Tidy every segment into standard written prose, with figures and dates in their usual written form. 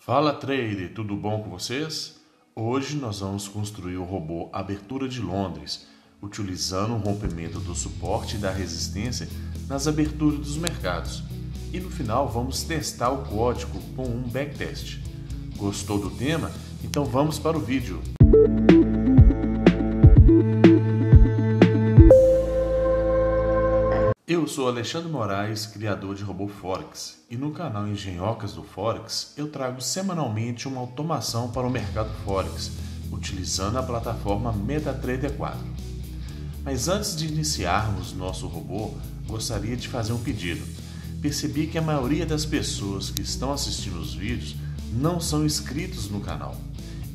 Fala trader, tudo bom com vocês? Hoje nós vamos construir o robô Abertura de Londres, utilizando o rompimento do suporte e da resistência nas aberturas dos mercados. E no final vamos testar o código com um backtest. Gostou do tema? Então vamos para o vídeo. Eu sou Alexandre Moraes, criador de Robô Forex, e no canal Engenhocas do Forex eu trago semanalmente uma automação para o mercado Forex, utilizando a plataforma MetaTrader 4. Mas antes de iniciarmos nosso robô, gostaria de fazer um pedido. Percebi que a maioria das pessoas que estão assistindo os vídeos não são inscritos no canal.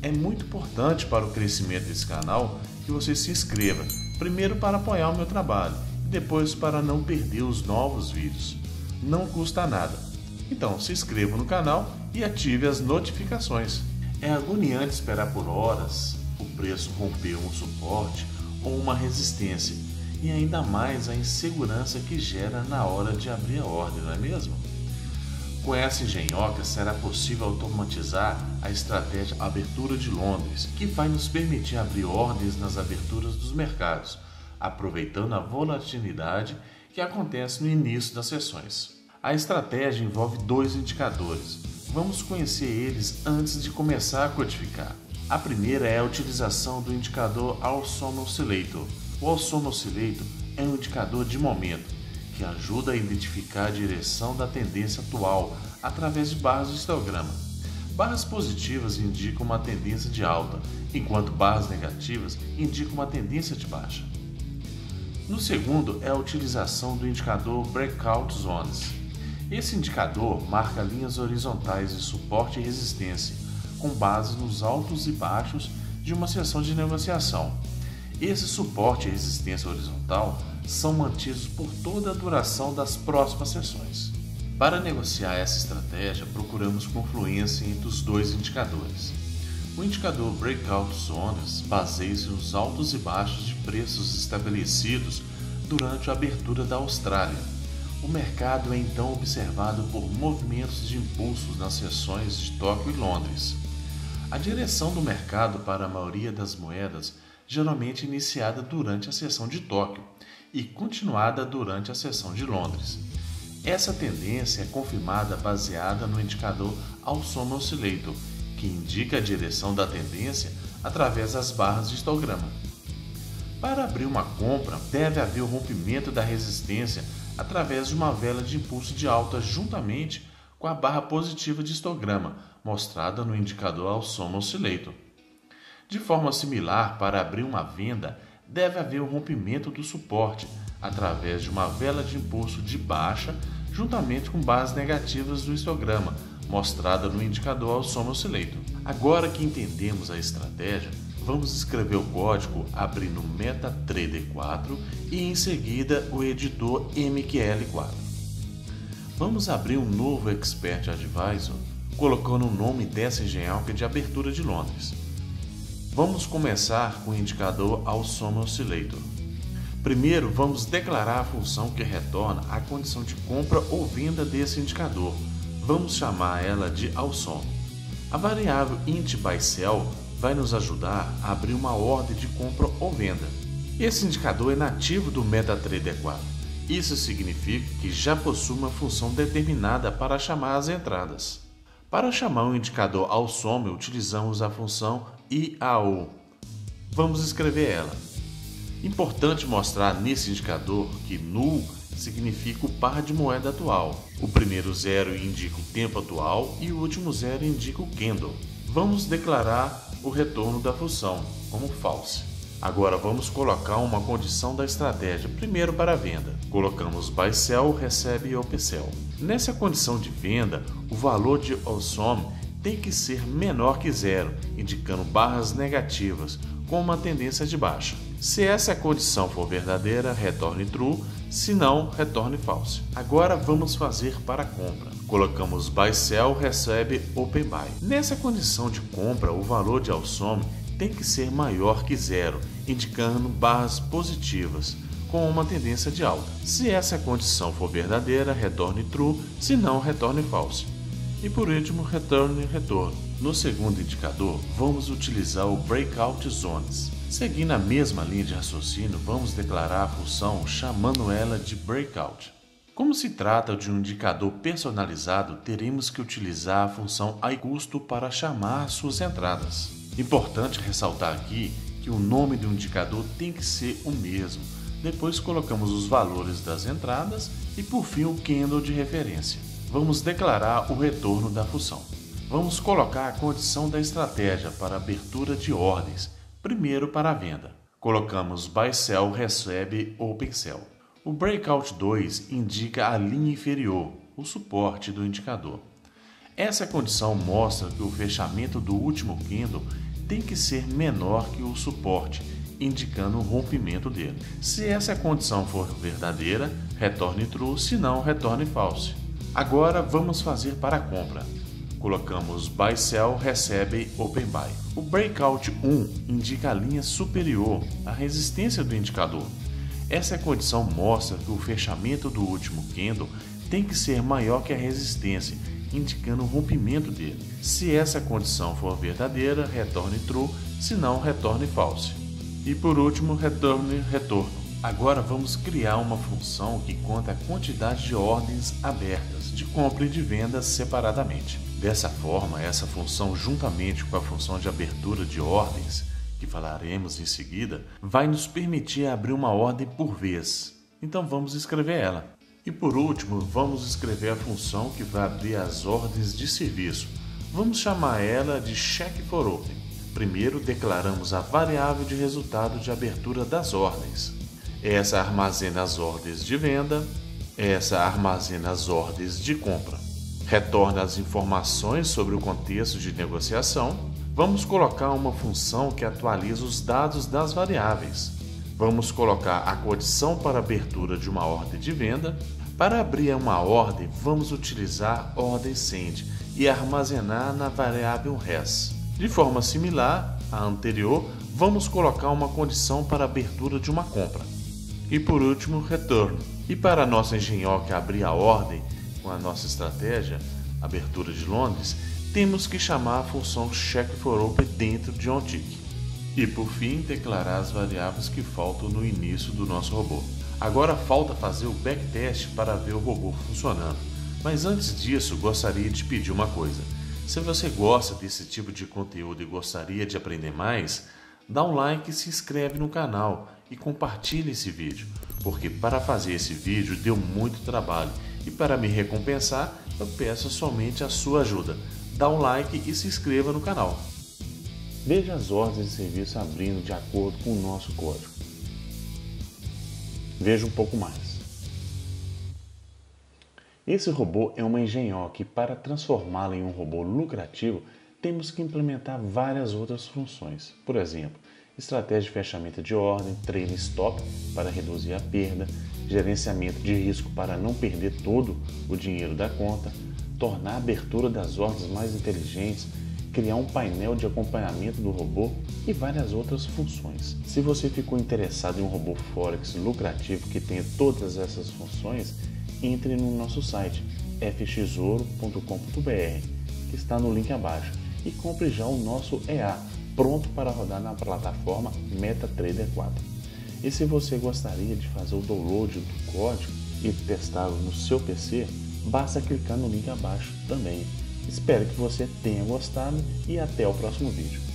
É muito importante para o crescimento desse canal que você se inscreva, primeiro para apoiar o meu trabalho, depois para não perder os novos vídeos. Não custa nada. Então se inscreva no canal e ative as notificações. É agoniante esperar por horas o preço romper um suporte ou uma resistência, e ainda mais a insegurança que gera na hora de abrir a ordem, não é mesmo? Com essa engenhoca será possível automatizar a estratégia Abertura de Londres, que vai nos permitir abrir ordens nas aberturas dos mercados, aproveitando a volatilidade que acontece no início das sessões. A estratégia envolve dois indicadores. Vamos conhecer eles antes de começar a codificar. A primeira é a utilização do indicador Awesome Oscillator. O Awesome Oscillator é um indicador de momento que ajuda a identificar a direção da tendência atual através de barras de histograma. Barras positivas indicam uma tendência de alta, enquanto barras negativas indicam uma tendência de baixa. No segundo é a utilização do indicador Breakout Zones. Esse indicador marca linhas horizontais de suporte e resistência, com base nos altos e baixos de uma sessão de negociação. Esse suporte e resistência horizontal são mantidos por toda a duração das próximas sessões. Para negociar essa estratégia, procuramos confluência entre os dois indicadores. O indicador Breakout Zones baseia-se nos altos e baixos de preços estabelecidos durante a abertura da Austrália. O mercado é então observado por movimentos de impulsos nas sessões de Tóquio e Londres. A direção do mercado para a maioria das moedas geralmente é iniciada durante a sessão de Tóquio e continuada durante a sessão de Londres. Essa tendência é confirmada baseada no indicador Awesome Oscillator, que indica a direção da tendência através das barras de histograma. Para abrir uma compra, deve haver o rompimento da resistência através de uma vela de impulso de alta juntamente com a barra positiva de histograma, mostrada no indicador Awesome Oscillator. De forma similar, para abrir uma venda, deve haver o rompimento do suporte através de uma vela de impulso de baixa juntamente com barras negativas do histograma, mostrada no indicador Awesome Oscillator. Agora que entendemos a estratégia, vamos escrever o código abrindo MetaTrader 4 e em seguida o editor MQL4. Vamos abrir um novo Expert Advisor, colocando o nome dessa engenhoca de Abertura de Londres. Vamos começar com o indicador Awesome Oscillator. Primeiro, vamos declarar a função que retorna a condição de compra ou venda desse indicador. Vamos chamar ela de Awesome. A variável int_by_sell vai nos ajudar a abrir uma ordem de compra ou venda. Esse indicador é nativo do MetaTrader 4. Isso significa que já possui uma função determinada para chamar as entradas. Para chamar um indicador Awesome, utilizamos a função IAO. Vamos escrever ela. Importante mostrar nesse indicador que null significa o par de moeda atual. O primeiro zero indica o tempo atual e o último zero indica o candle. Vamos declarar o retorno da função como false. Agora vamos colocar uma condição da estratégia, primeiro para a venda. Colocamos buy sell, recebe open sell. Nessa condição de venda, o valor de Awesome tem que ser menor que zero, indicando barras negativas com uma tendência de baixa. Se essa condição for verdadeira, retorne true, se não, retorne false. Agora vamos fazer para a compra. Colocamos buy sell, recebe open buy. Nessa condição de compra, o valor de Awesome tem que ser maior que zero, indicando barras positivas com uma tendência de alta. Se essa condição for verdadeira, retorne true, se não, retorne false. E por último, return retorno. No segundo indicador, vamos utilizar o breakout zones. Seguindo a mesma linha de raciocínio, vamos declarar a função chamando ela de breakout. Como se trata de um indicador personalizado, teremos que utilizar a função iCusto para chamar suas entradas. Importante ressaltar aqui que o nome do indicador tem que ser o mesmo. Depois colocamos os valores das entradas e por fim o candle de referência. Vamos declarar o retorno da função. Vamos colocar a condição da estratégia para abertura de ordens, primeiro para a venda. Colocamos Buy Sell recebe Open Sell. O Breakout 2 indica a linha inferior, o suporte do indicador. Essa condição mostra que o fechamento do último candle tem que ser menor que o suporte, indicando o rompimento dele. Se essa condição for verdadeira, retorne True, se não, retorne False. Agora vamos fazer para a compra. Colocamos Buy Sell recebe Open Buy. O Breakout 1 indica a linha superior, a resistência do indicador. Essa condição mostra que o fechamento do último candle tem que ser maior que a resistência, indicando o rompimento dele. Se essa condição for verdadeira, retorne True, se não, retorne False. E por último, return retorno. Agora vamos criar uma função que conta a quantidade de ordens abertas, de compra e de venda separadamente. Dessa forma, essa função, juntamente com a função de abertura de ordens, que falaremos em seguida, vai nos permitir abrir uma ordem por vez. Então vamos escrever ela. E por último, vamos escrever a função que vai abrir as ordens de serviço. Vamos chamar ela de Check for Open. Primeiro, declaramos a variável de resultado de abertura das ordens. Essa armazena as ordens de venda, essa armazena as ordens de compra. Retorna as informações sobre o contexto de negociação. Vamos colocar uma função que atualiza os dados das variáveis. Vamos colocar a condição para abertura de uma ordem de venda. Para abrir uma ordem, vamos utilizar ordem send e armazenar na variável res. De forma similar à anterior, vamos colocar uma condição para abertura de uma compra. E por último, return. E para a nossa engenhoca abrir a ordem com a nossa estratégia, abertura de Londres, temos que chamar a função Check for Open dentro de OnTick. E por fim, declarar as variáveis que faltam no início do nosso robô. Agora falta fazer o backtest para ver o robô funcionando. Mas antes disso, gostaria de pedir uma coisa. Se você gosta desse tipo de conteúdo e gostaria de aprender mais, dá um like e se inscreve no canal e compartilhe esse vídeo, porque para fazer esse vídeo deu muito trabalho e para me recompensar eu peço somente a sua ajuda. Dá um like e se inscreva no canal. Veja as ordens de serviço abrindo de acordo com o nosso código. Veja um pouco mais. Esse robô é uma engenhoca e para transformá-la em um robô lucrativo, temos que implementar várias outras funções. Por exemplo, estratégia de fechamento de ordem, trailing stop para reduzir a perda, gerenciamento de risco para não perder todo o dinheiro da conta, tornar a abertura das ordens mais inteligentes, criar um painel de acompanhamento do robô e várias outras funções. Se você ficou interessado em um robô Forex lucrativo que tenha todas essas funções, entre no nosso site fxouro.com.br, que está no link abaixo, e compre já o nosso EA, pronto para rodar na plataforma MetaTrader 4. E se você gostaria de fazer o download do código e testá-lo no seu PC, basta clicar no link abaixo também. Espero que você tenha gostado e até o próximo vídeo.